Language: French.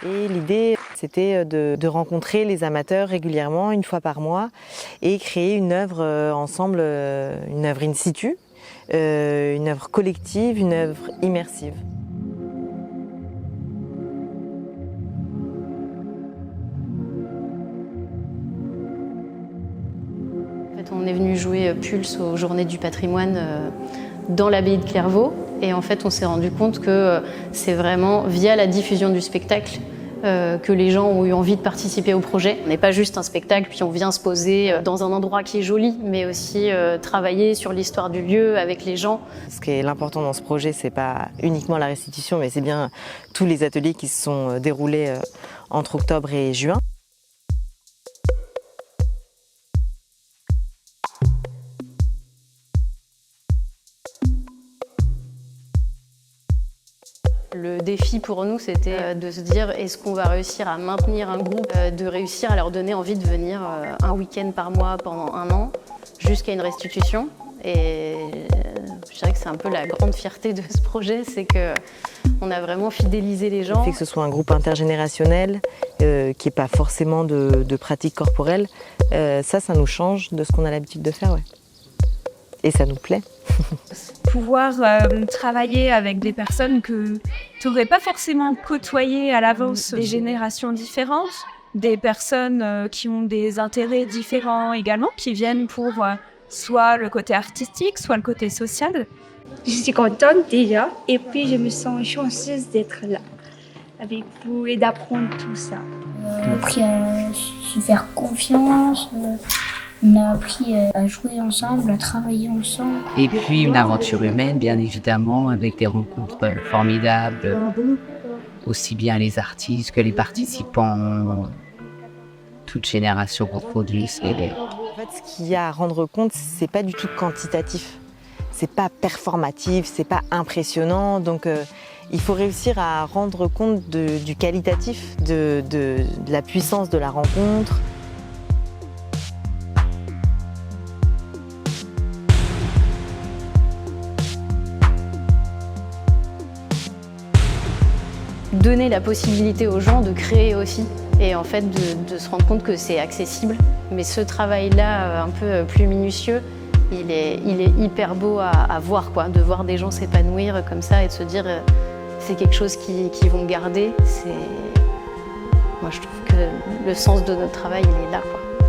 Et l'idée, c'était de rencontrer les amateurs régulièrement, une fois par mois, et créer une œuvre ensemble, une œuvre in situ, une œuvre collective, une œuvre immersive. On est venu jouer Pulse aux Journées du patrimoine dans l'abbaye de Clairvaux. Et en fait, on s'est rendu compte que c'est vraiment via la diffusion du spectacle que les gens ont eu envie de participer au projet. On n'est pas juste un spectacle, puis on vient se poser dans un endroit qui est joli, mais aussi travailler sur l'histoire du lieu avec les gens. Ce qui est l'important dans ce projet, c'est pas uniquement la restitution, mais c'est bien tous les ateliers qui se sont déroulés entre octobre et juin. Le défi pour nous, c'était de se dire est-ce qu'on va réussir à maintenir un groupe, de réussir à leur donner envie de venir un week-end par mois pendant 1 an, jusqu'à une restitution. Et je dirais que c'est un peu la grande fierté de ce projet, c'est qu'on a vraiment fidélisé les gens. Le fait que ce soit un groupe intergénérationnel, qui n'est pas forcément de pratiques corporelles, ça nous change de ce qu'on a l'habitude de faire, ouais. Et ça nous plaît. Pouvoir travailler avec des personnes que tu n'aurais pas forcément côtoyées à l'avance, des générations différentes, des personnes qui ont des intérêts différents également, qui viennent pour soit le côté artistique, soit le côté social. Je suis contente déjà et puis je me sens chanceuse d'être là avec vous et d'apprendre tout ça. On a appris à se faire confiance. On a appris à jouer ensemble, à travailler ensemble. Et puis une aventure humaine, bien évidemment, avec des rencontres formidables, aussi bien les artistes que les participants, toutes générations confondues. En fait, ce qu'il y a à rendre compte, c'est pas du tout quantitatif, c'est pas performatif, c'est pas impressionnant. Donc, il faut réussir à rendre compte du qualitatif, de la puissance de la rencontre. Donner la possibilité aux gens de créer aussi et en fait de se rendre compte que c'est accessible. Mais ce travail-là, un peu plus minutieux, il est hyper beau à voir, quoi, de voir des gens s'épanouir comme ça et de se dire c'est quelque chose qu'ils vont garder. Moi, je trouve que le sens de notre travail, il est là, quoi.